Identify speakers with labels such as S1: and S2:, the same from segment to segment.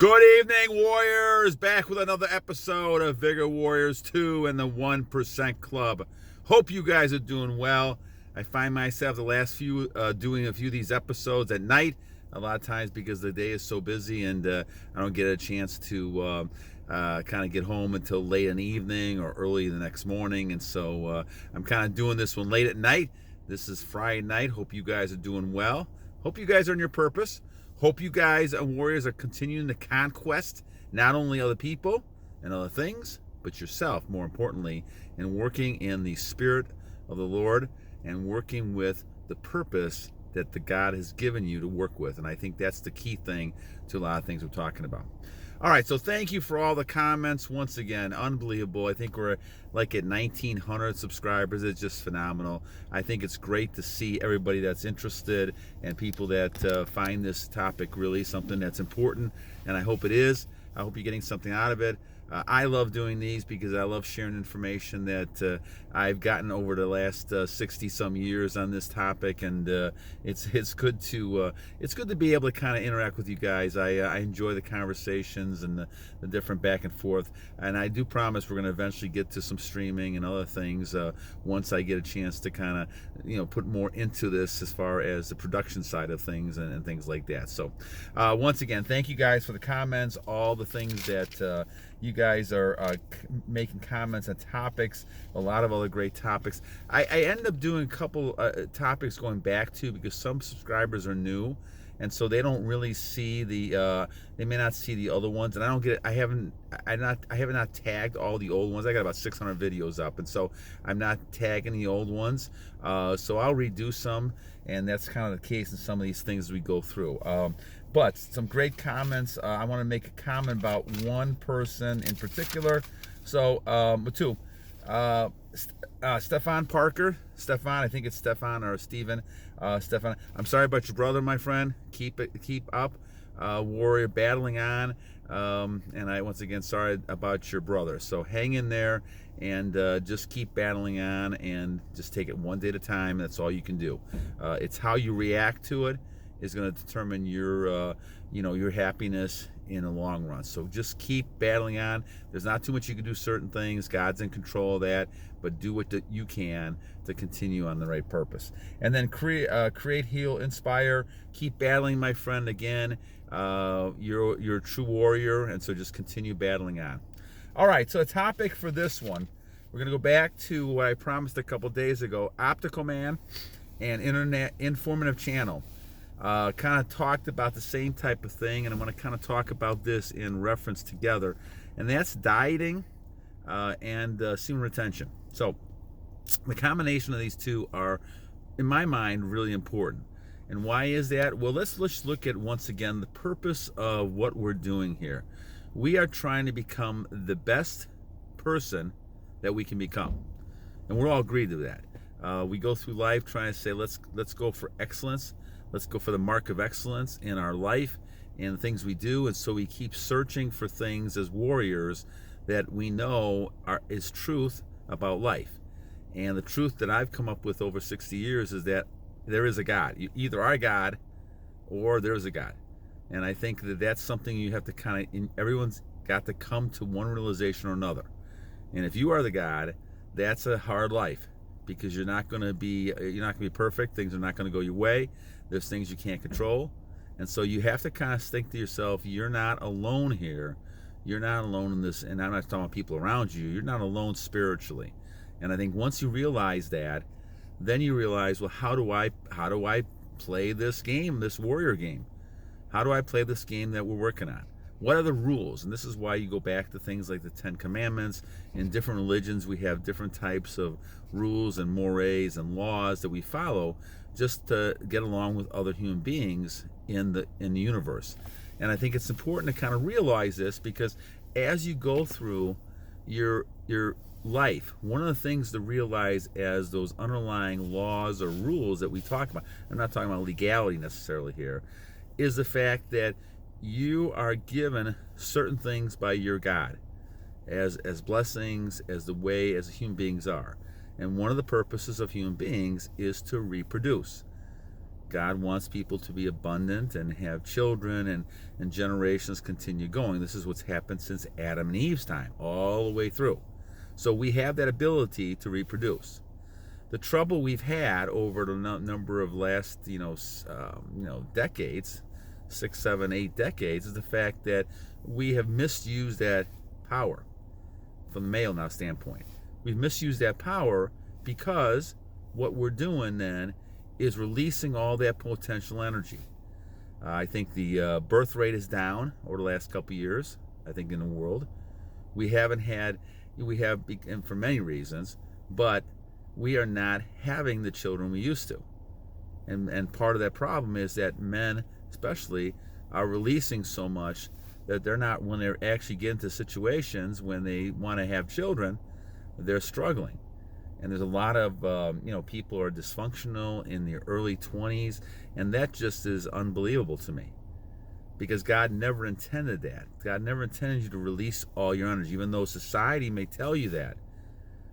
S1: Good evening, Warriors. Back with another episode of Vigor Warriors 2 and the 1% Club. Hope you guys are doing well. I find myself the last few doing a few of these episodes at night, a lot of times because the day is so busy and I don't get a chance to kind of get home until late in the evening or early the next morning. And so I'm kind of doing this one late at night. This is Friday night. Hope you guys are doing well. Hope you guys are on your purpose. Hope you guys and warriors are continuing to conquest not only other people and other things, but yourself, more importantly, and working in the spirit of the Lord and working with the purpose that the God has given you to work with. And I think that's the key thing to a lot of things we're talking about. All right, so thank you for all the comments. Once again, unbelievable. I think we're like at 1,900 subscribers. It's just phenomenal. I think it's great to see everybody that's interested and people that find this topic really something that's important, and I hope it is. I hope you're getting something out of it. I love doing these because I love sharing information that I've gotten over the last 60 some years on this topic, and it's good to be able to kind of interact with you guys. I enjoy the conversations and the different back and forth, and I do promise we're going to eventually get to some streaming and other things once I get a chance to kind of put more into this as far as the production side of things and things like that. So once again, thank you guys for the comments, all the things that you guys are making comments on topics, a lot of other great topics. I end up doing a couple topics going back to because some subscribers are new, and so they don't really see the they may not see the other ones, and I don't get it. I have not tagged all the old ones. I got about 600 videos up, and so I'm not tagging the old ones. So I'll redo some, and that's kind of the case in some of these things as we go through. But some great comments. I want to make a comment about one person in particular. So, two. Stefan Parker. Stefan, I think it's Stefan or Steven. Stefan, I'm sorry about your brother, my friend. Keep up. Warrior battling on. And I, once again, sorry about your brother. So hang in there and just keep battling on and just take it one day at a time. That's all you can do. It's how you react to it is going to determine your happiness in the long run. So just keep battling on. There's not too much you can do certain things. God's in control of that, but do what you can to continue on the right purpose. And then create, heal, inspire. Keep battling, my friend. Again, you're a true warrior, and so just continue battling on. All right, so the topic for this one, we're going to go back to what I promised a couple days ago, Optical Man and Internet Informative Channel. Kind of talked about the same type of thing, and I'm going to kind of talk about this in reference together, and that's dieting and semen retention. So the combination of these two are, in my mind, really important. And why is that? Well, let's look at, once again, the purpose of what we're doing here. We are trying to become the best person that we can become, and we're all agreed to that. We go through life trying to say, let's go for excellence. Let's go for the mark of excellence in our life and the things we do. And so we keep searching for things as warriors that we know is truth about life. And the truth that I've come up with over 60 years is that there is a God. You either are God or there is a God. And I think that that's something you have to everyone's got to come to one realization or another. And if you are the God, that's a hard life, because you're not going to be perfect. Things are not going to go your way. There's things you can't control. And so you have to kind of think to yourself, you're not alone here. You're not alone in this. And I'm not talking about people around you. You're not alone spiritually. And I think once you realize that, then you realize, well, how do I play this game, this warrior game? How do I play this game that we're working on? What are the rules? And this is why you go back to things like the 10 Commandments. In different religions, we have different types of rules and mores and laws that we follow just to get along with other human beings in the universe. And I think it's important to kind of realize this, because as you go through your life, one of the things to realize as those underlying laws or rules that we talk about, I'm not talking about legality necessarily here, is the fact that you are given certain things by your God as blessings, as the way as human beings are. And one of the purposes of human beings is to reproduce. God wants people to be abundant and have children, and generations continue going. This is what's happened since Adam and Eve's time, all the way through. So we have that ability to reproduce. The trouble we've had over the number of last, decades, 6, 7, 8 decades, is the fact that we have misused that power from the male now standpoint. We've misused that power because what we're doing then is releasing all that potential energy. I think the birth rate is down over the last couple of years, I think, in the world. We have, and for many reasons, but we are not having the children we used to. And part of that problem is that men, especially, are releasing so much that they're not, when they're actually get into situations when they want to have children, they're struggling. And there's a lot of, people are dysfunctional in their early 20s, and that just is unbelievable to me. Because God never intended that. God never intended you to release all your energy, even though society may tell you that.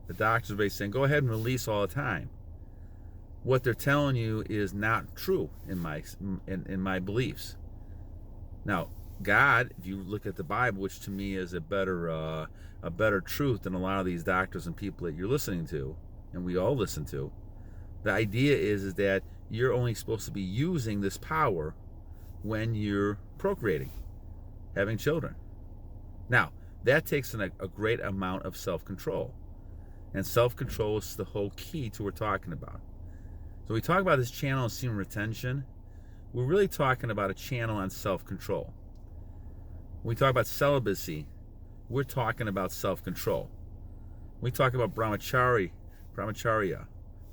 S1: The doctors are basically saying, go ahead and release all the time. What they're telling you is not true in my beliefs. Now, God, if you look at the Bible, which to me is a better truth than a lot of these doctors and people that you're listening to, and we all listen to, the idea is that you're only supposed to be using this power when you're procreating, having children. Now, that takes a great amount of self-control. And self-control is the whole key to what we're talking about. So we talk about this channel on semen retention. We're really talking about a channel on self-control. When we talk about celibacy, we're talking about self-control. When we talk about brahmacharya,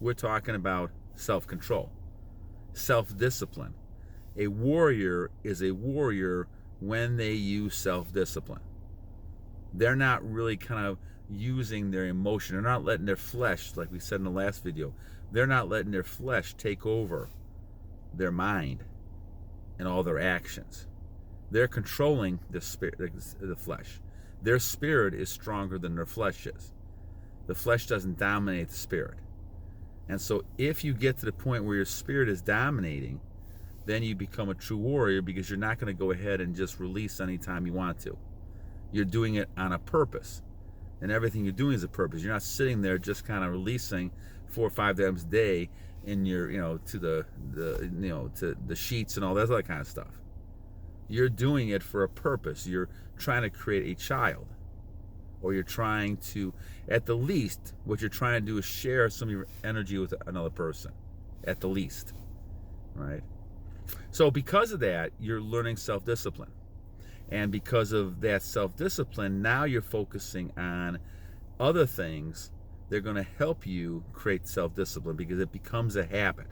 S1: we're talking about self-control, self-discipline. A warrior is a warrior when they use self-discipline. They're not really kind of using their emotion. They're not letting their flesh, like we said in the last video, they're not letting their flesh take over their mind and all their actions. They're controlling the spirit, the flesh. Their spirit is stronger than their flesh is. The flesh doesn't dominate the spirit. And so if you get to the point where your spirit is dominating, then you become a true warrior, because you're not going to go ahead and just release anytime you want to. You're doing it on a purpose. And everything you're doing is a purpose. You're not sitting there just kind of releasing 4 or 5 times a day in your, to the sheets and all that other kind of stuff. You're doing it for a purpose. You're trying to create a child, or you're trying to, at the least, what you're trying to do is share some of your energy with another person, at the least, right? So because of that, you're learning self-discipline. And because of that self-discipline, now you're focusing on other things that are going to help you create self-discipline, because it becomes a habit.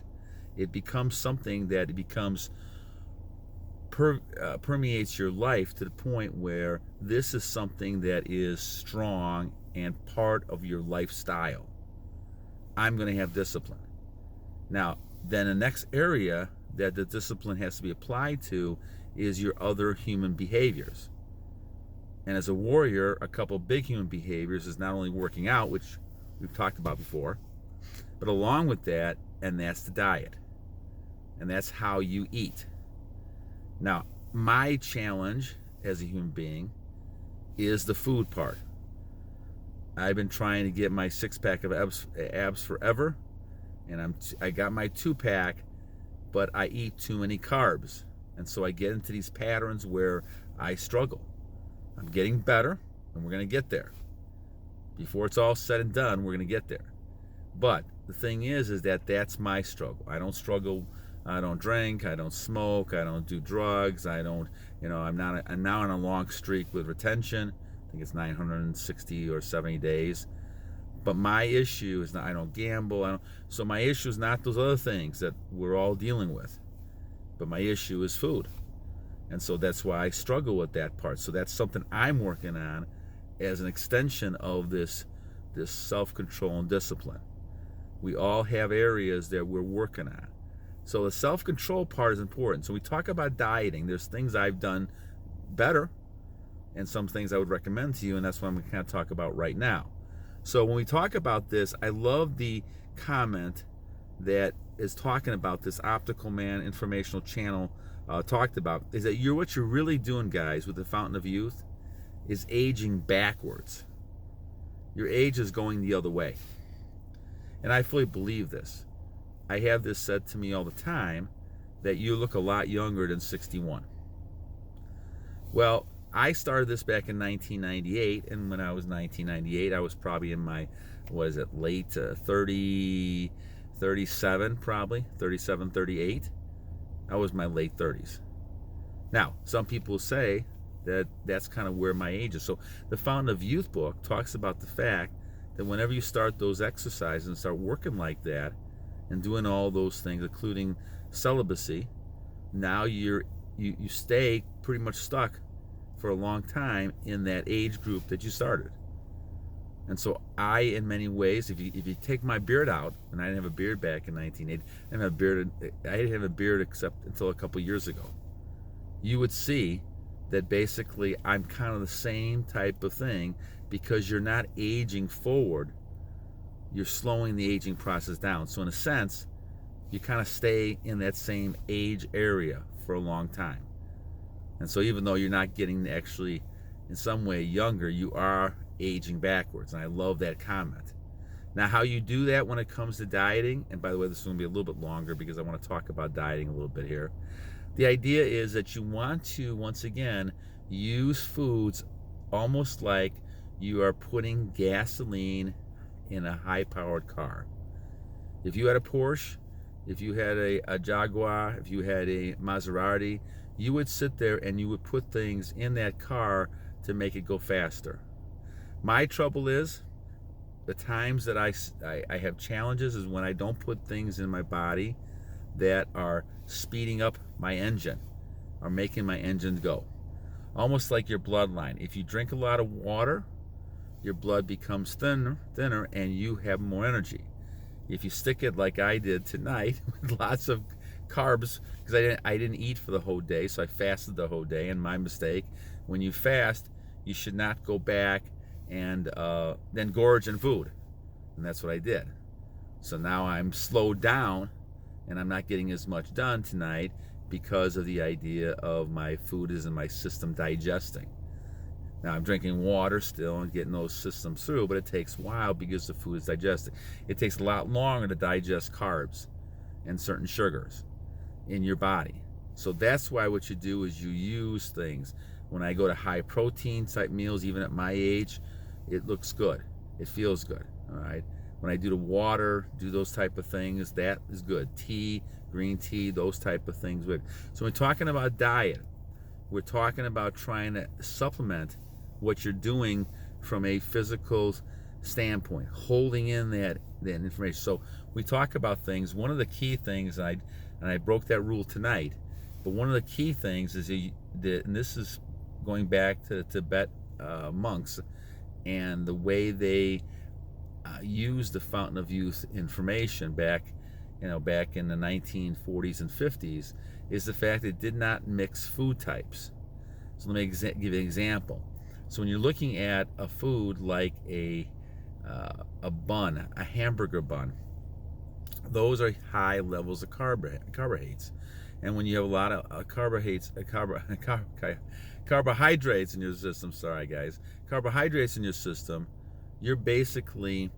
S1: It becomes something that permeates your life to the point where this is something that is strong and part of your lifestyle. I'm going to have discipline. Now, then the next area that the discipline has to be applied to is your other human behaviors. And as a warrior, a couple big human behaviors is not only working out, which we've talked about before, but along with that, and that's the diet. And that's how you eat. Now, my challenge as a human being is the food part. I've been trying to get my 6-pack of abs forever, and I got my 2-pack, but I eat too many carbs. And so I get into these patterns where I struggle. I'm getting better, and we're going to get there. Before it's all said and done, we're going to get there. But the thing is that that's my struggle. I don't struggle. I don't drink. I don't smoke. I don't do drugs. I don't, I'm now on a long streak with retention. I think it's 960 or 70 days. But my issue is not, I don't gamble. So my issue is not those other things that we're all dealing with. But my issue is food. And so that's why I struggle with that part. So that's something I'm working on as an extension of this self-control and discipline. We all have areas that we're working on. So the self-control part is important. So we talk about dieting. There's things I've done better and some things I would recommend to you, and that's what I'm going to kind of talk about right now. So when we talk about this, I love the comment that is talking about this Optical Man Informational Channel talked about is that what you're really doing, guys, with the Fountain of Youth is aging backwards. Your age is going the other way. And I fully believe this. I have this said to me all the time, that you look a lot younger than 61. Well, I started this back in 1998, and when I was 1998, I was probably in my, late 30, 37, probably, 37, 38. I was my late 30s. Now, some people say that that's kind of where my age is. So the Fountain of Youth book talks about the fact that whenever you start those exercises and start working like that and doing all those things, including celibacy, now you stay pretty much stuck for a long time in that age group that you started. And so I, in many ways, if you take my beard out, and I didn't have a beard back in 1980, I didn't have a beard except until a couple years ago, you would see that basically I'm kind of the same type of thing, because you're not aging forward, you're slowing the aging process down. So in a sense, you kind of stay in that same age area for a long time. And so even though you're not getting actually in some way younger, you are aging backwards. And I love that comment. Now, how you do that when it comes to dieting, and by the way, this is going to be a little bit longer because I want to talk about dieting a little bit here. The idea is that you want to, once again, use foods almost like you are putting gasoline in a high-powered car. If you had a Porsche, if you had a Jaguar, if you had a Maserati, you would sit there and you would put things in that car to make it go faster. My trouble is, the times that I have challenges is when I don't put things in my body that are speeding up my engine or making my engine go. Almost like your bloodline. If you drink a lot of water, your blood becomes thinner, and you have more energy. If you stick it like I did tonight with lots of carbs, because I didn't eat for the whole day, so I fasted the whole day, and my mistake. When you fast, you should not go back and then gorge on food, and that's what I did. So now I'm slowed down, and I'm not getting as much done tonight because of the idea of my food is in my system digesting. Now I'm drinking water still and getting those systems through, but it takes a while because the food is digesting. It takes a lot longer to digest carbs and certain sugars in your body. So that's why what you do is you use things. When I go to high protein type meals, even at my age, it looks good. It feels good, all right? When I do the water, do those type of things, that is good. Tea, green tea, those type of things. So when we're talking about diet, we're talking about trying to supplement what you're doing from a physical standpoint, holding in that information. So we talk about things. One of the key things, and I broke that rule tonight, but one of the key things is, and this is going back to the Tibet monks and the way they used the Fountain of Youth information back in the 1940s and 50s, is the fact it did not mix food types. So let me give you an example. So when you're looking at a food like a bun, a hamburger bun, those are high levels of carbohydrates. And when you have a lot of carbohydrates in your system, carbohydrates in your system, you're basically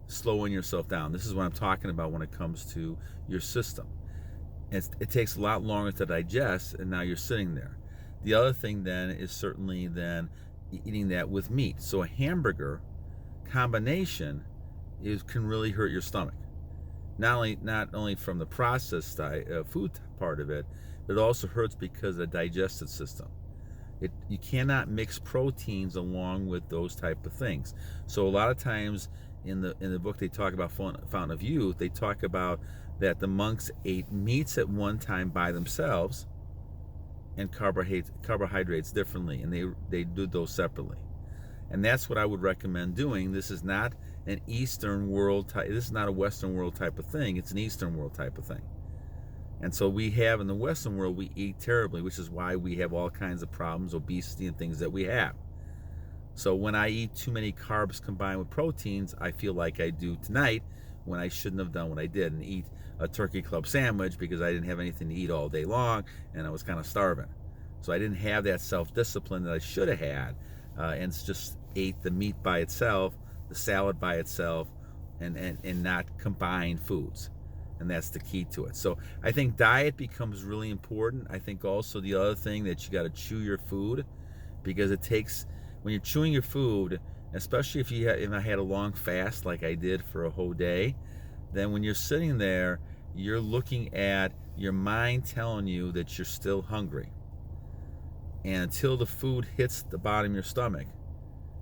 S1: slowing yourself down. This is what I'm talking about when it comes to your system. It takes a lot longer to digest, and now you're sitting there. The other thing then is certainly then eating that with meat. So a hamburger combination can really hurt your stomach. Not only from the processed food part of it, but it also hurts because of the digestive system. You cannot mix proteins along with those type of things. So a lot of times in the book they talk about Fountain of Youth, they talk about that the monks ate meats at one time by themselves and carbohydrates differently, and they do those separately. And that's what I would recommend doing. This is not an Eastern world type, this is not a Western world type of thing, it's an Eastern world type of thing. And so we have in the Western world, we eat terribly, which is why we have all kinds of problems, obesity and things that we have. So when I eat too many carbs combined with proteins, I feel like I do tonight when I shouldn't have done what I did and eat a turkey club sandwich because I didn't have anything to eat all day long and I was kind of starving. So I didn't have that self-discipline that I should have had, and just ate the meat by itself, the salad by itself, and not combine foods. And that's the key to it. So I think diet becomes really important. I think also the other thing that you got to chew your food, because it takes, when you're chewing your food, especially if I had a long fast like I did for a whole day, then when you're sitting there, you're looking at your mind telling you that you're still hungry. And until the food hits the bottom of your stomach,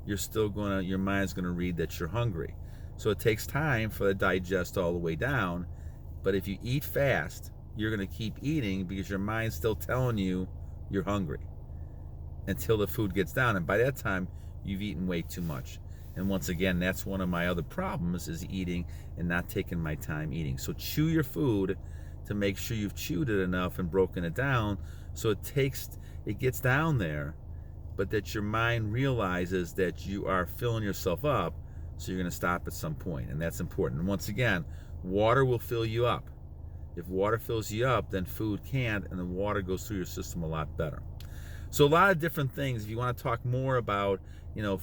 S1: your mind's gonna read that you're hungry. So it takes time for it to digest all the way down. But if you eat fast, you're gonna keep eating because your mind's still telling you you're hungry until the food gets down. And by that time, you've eaten way too much. And once again, that's one of my other problems, is eating and not taking my time eating. So chew your food to make sure you've chewed it enough and broken it down so it gets down there, but that your mind realizes that you are filling yourself up, so you're going to stop at some point. And that's important. And once again, water will fill you up. If water fills you up, then food can't, and the water goes through your system a lot better. So a lot of different things. If you want to talk more about,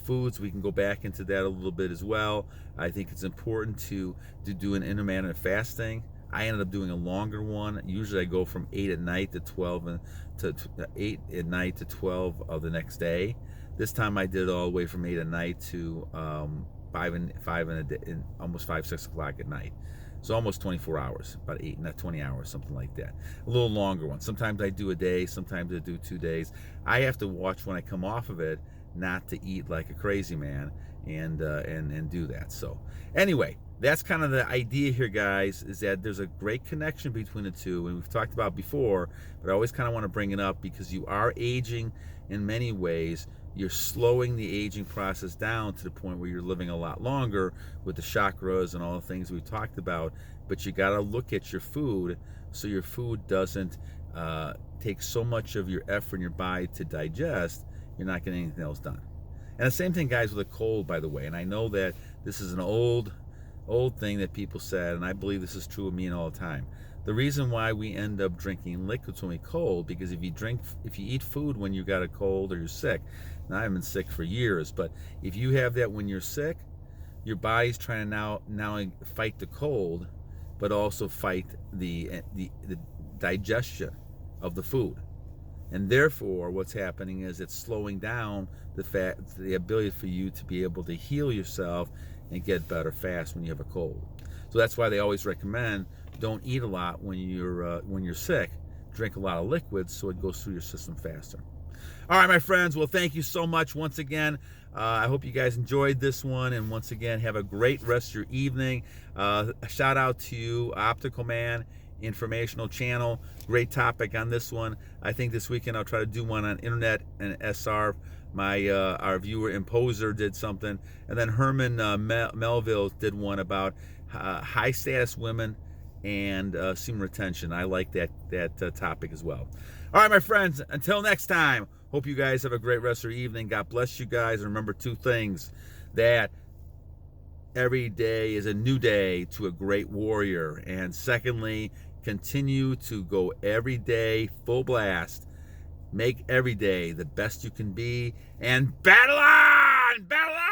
S1: foods, we can go back into that a little bit as well. I think it's important to do an intermittent fasting. I ended up doing a longer one. Usually I go from 8 at night to 12 and to 8 at night to 12 of the next day. This time I did it all the way from 8 at night to 5 in a day, almost 5-6 o'clock at night. So almost 24 hours, about 8, not 20 hours, something like that. A little longer one. Sometimes I do a day, sometimes I do 2 days. I have to watch when I come off of it not to eat like a crazy man and do that. So anyway, that's kind of the idea here, guys, is that there's a great connection between the two, and we've talked about before, but I always kind of want to bring it up because you are aging in many ways. You're slowing the aging process down to the point where you're living a lot longer with the chakras and all the things we talked about, but you got to look at your food so your food doesn't take so much of your effort in your body to digest, you're not getting anything else done. And the same thing, guys, with a cold, by the way, and I know that this is an old thing that people said, and I believe this is true of me and all the time. The reason why we end up drinking liquids when we cold, because if you eat food when you got a cold or you're sick, now I've been sick for years, but if you have that when you're sick, your body's trying to now fight the cold, but also fight the digestion of the food. And therefore, what's happening is it's slowing down the ability for you to be able to heal yourself and get better fast when you have a cold. So that's why they always recommend don't eat a lot when you're sick. Drink a lot of liquids so it goes through your system faster. All right, my friends. Well, thank you so much once again. I hope you guys enjoyed this one, and once again, have a great rest of your evening. A shout out to you, Optical Man, Informational Channel. Great topic on this one. I think this weekend I'll try to do one on internet and SR. Our viewer Imposer did something, and then Herman Melville did one about high status women and semen retention. I like that topic as well. All right, my friends, until next time, hope you guys have a great rest of your evening. God bless you guys. Remember 2 things: that every day is a new day to a great warrior, and secondly, continue to go every day full blast. Make every day the best you can be, and battle on! Battle on!